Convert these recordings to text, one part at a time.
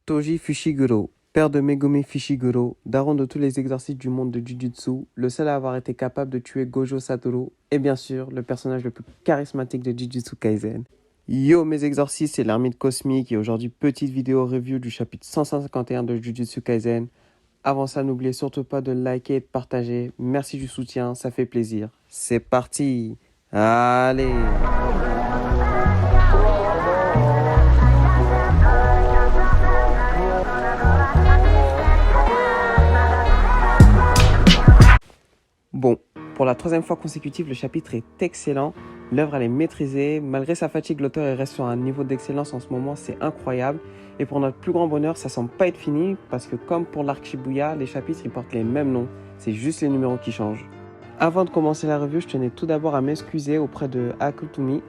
Toji Fushiguro, père de Megumi Fushiguro, daron de tous les exercices du monde de Jujutsu, le seul à avoir été capable de tuer Gojo Satoru, et bien sûr, le personnage le plus charismatique de Jujutsu Kaisen. Yo mes exorcistes, c'est l'Ermite Cosmique et aujourd'hui petite vidéo review du chapitre 151 de Jujutsu Kaisen. Avant ça, n'oubliez surtout pas de liker et de partager. Merci du soutien, ça fait plaisir. C'est parti. Allez. Bon, pour la troisième fois consécutive, le chapitre est excellent. L'œuvre elle est maîtrisée. Malgré sa fatigue, l'auteur reste sur un niveau d'excellence en ce moment, c'est incroyable. Et pour notre plus grand bonheur, ça semble pas être fini parce que comme pour l'arc Shibuya, les chapitres ils portent les mêmes noms. C'est juste les numéros qui changent. Avant de commencer la review, je tenais tout d'abord à m'excuser auprès de Akutumi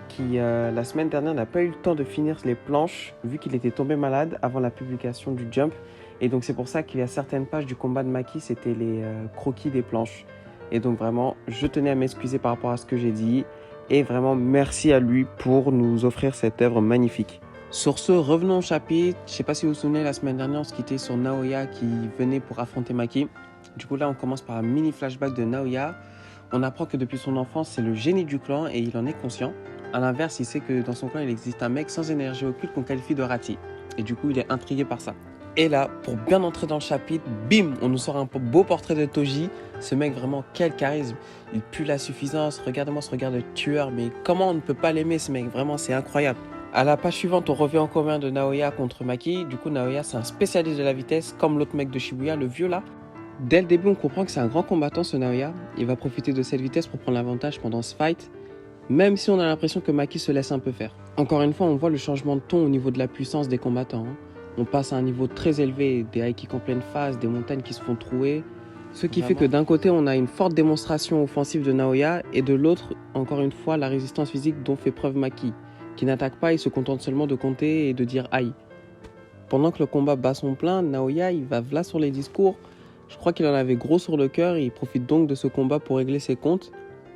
qui la semaine dernière n'a pas eu le temps de finir les planches vu qu'il était tombé malade avant la publication du Jump. Et donc c'est pour ça qu'il y a certaines pages du combat de Maki, c'était les croquis des planches. Et donc vraiment, je tenais à m'excuser par rapport à ce que j'ai dit. Et vraiment, merci à lui pour nous offrir cette œuvre magnifique. Sur ce, revenons au chapitre. Je ne sais pas si vous vous souvenez, la semaine dernière, on se quittait sur Naoya qui venait pour affronter Maki. Du coup là, on commence par un mini flashback de Naoya. On apprend que depuis son enfance, c'est le génie du clan et il en est conscient. A l'inverse, il sait que dans son clan, il existe un mec sans énergie occulte qu'on qualifie de Rati. Et du coup, il est intrigué par ça. Et là, pour bien entrer dans le chapitre, bim, on nous sort un beau portrait de Toji. Ce mec, vraiment, quel charisme. Il pue la suffisance. Regarde-moi ce regard de tueur. Mais comment on ne peut pas l'aimer, ce mec? Vraiment, c'est incroyable. À la page suivante, on revient en commun de Naoya contre Maki. Du coup, Naoya, c'est un spécialiste de la vitesse, comme l'autre mec de Shibuya, le vieux là. Dès le début, on comprend que c'est un grand combattant, ce Naoya. Il va profiter de cette vitesse pour prendre l'avantage pendant ce fight. Même si on a l'impression que Maki se laisse un peu faire. Encore une fois, on voit le changement de ton au niveau de la puissance des combattants. On passe à un niveau très élevé, des high kicks en pleine phase, des montagnes qui se font trouer. Ce qui fait que d'un côté, on a une forte démonstration offensive de Naoya et de l'autre, encore une fois, la résistance physique dont fait preuve Maki, qui n'attaque pas et se contente seulement de compter et de dire aïe. Pendant que le combat bat son plein, Naoya, il va là sur les discours. Je crois qu'il en avait gros sur le cœur et il profite donc de ce combat pour régler ses comptes.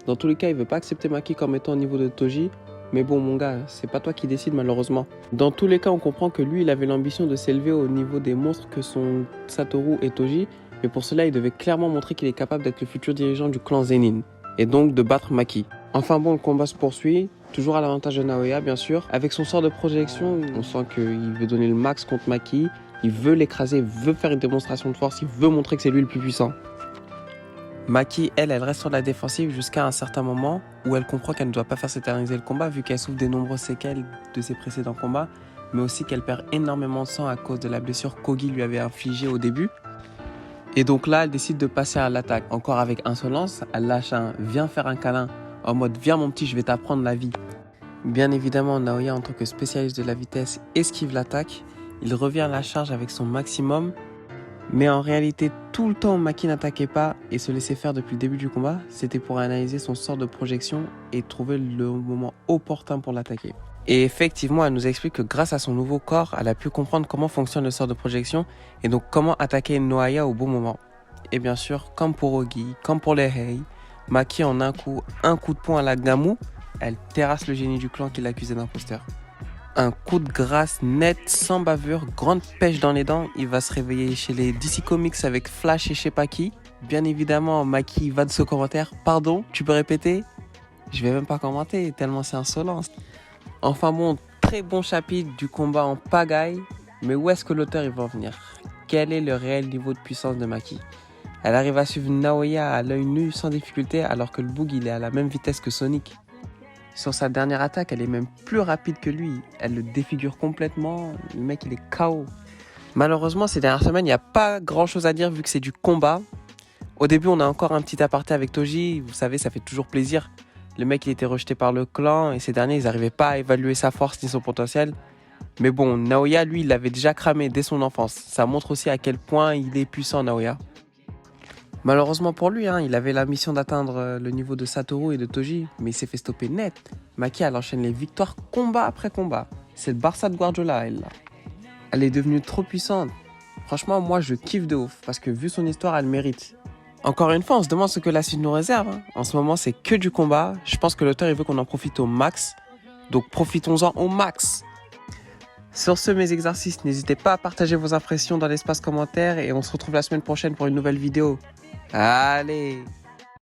Dans tous les cas, il veut pas accepter Maki comme étant au niveau de Toji. Mais bon, mon gars, c'est pas toi qui décide malheureusement. Dans tous les cas, on comprend que lui, il avait l'ambition de s'élever au niveau des monstres que sont Satoru et Toji. Mais pour cela, il devait clairement montrer qu'il est capable d'être le futur dirigeant du clan Zenin. Et donc de battre Maki. Enfin bon, le combat se poursuit. Toujours à l'avantage de Naoya, bien sûr. Avec son sort de projection, on sent qu'il veut donner le max contre Maki. Il veut l'écraser, il veut faire une démonstration de force. Il veut montrer que c'est lui le plus puissant. Maki, elle reste sur la défensive jusqu'à un certain moment où elle comprend qu'elle ne doit pas faire s'éterniser le combat vu qu'elle souffre des nombreuses séquelles de ses précédents combats, mais aussi qu'elle perd énormément de sang à cause de la blessure qu'Ogi lui avait infligée au début. Et donc là, elle décide de passer à l'attaque. Encore avec insolence, elle lâche un « viens faire un câlin » en mode « viens mon petit, je vais t'apprendre la vie ». Bien évidemment, Naoya en tant que spécialiste de la vitesse esquive l'attaque. Il revient à la charge avec son maximum. Mais en réalité, tout le temps où Maki n'attaquait pas et se laissait faire depuis le début du combat, c'était pour analyser son sort de projection et trouver le moment opportun pour l'attaquer. Et effectivement, elle nous explique que grâce à son nouveau corps, elle a pu comprendre comment fonctionne le sort de projection et donc comment attaquer Naoya au bon moment. Et bien sûr, comme pour Ogi, comme pour les Hei, Maki en un coup de poing à la Gamu, elle terrasse le génie du clan qui l'accusait d'imposteur. Un coup de grâce net, sans bavure, grande pêche dans les dents. Il va se réveiller chez les DC Comics avec Flash et je sais pas qui. Bien évidemment, Maki va de ce commentaire. Pardon, tu peux répéter? Je vais même pas commenter, tellement c'est insolent. Enfin bon, très bon chapitre du combat en pagaille. Mais où est-ce que l'auteur il va en venir? Quel est le réel niveau de puissance de Maki? Elle arrive à suivre Naoya à l'œil nu sans difficulté alors que le Boog il est à la même vitesse que Sonic. Sur sa dernière attaque, elle est même plus rapide que lui. Elle le défigure complètement. Le mec, il est KO. Malheureusement, ces dernières semaines, il n'y a pas grand-chose à dire vu que c'est du combat. Au début, on a encore un petit aparté avec Toji. Vous savez, ça fait toujours plaisir. Le mec, il était rejeté par le clan et ces derniers, ils n'arrivaient pas à évaluer sa force ni son potentiel. Mais bon, Naoya, lui, il l'avait déjà cramé dès son enfance. Ça montre aussi à quel point il est puissant, Naoya. Malheureusement pour lui, il avait la mission d'atteindre le niveau de Satoru et de Toji, mais il s'est fait stopper net. Maki, elle enchaîne les victoires combat après combat. C'est le Barça de Guardiola, elle, là. Elle est devenue trop puissante. Franchement, moi, je kiffe de ouf, parce que vu son histoire, elle mérite. Encore une fois, on se demande ce que la suite nous réserve. En ce moment, c'est que du combat. Je pense que l'auteur, il veut qu'on en profite au max. Donc, profitons-en au max. Sur ce, mes exercices, n'hésitez pas à partager vos impressions dans l'espace commentaire et on se retrouve la semaine prochaine pour une nouvelle vidéo. Allez!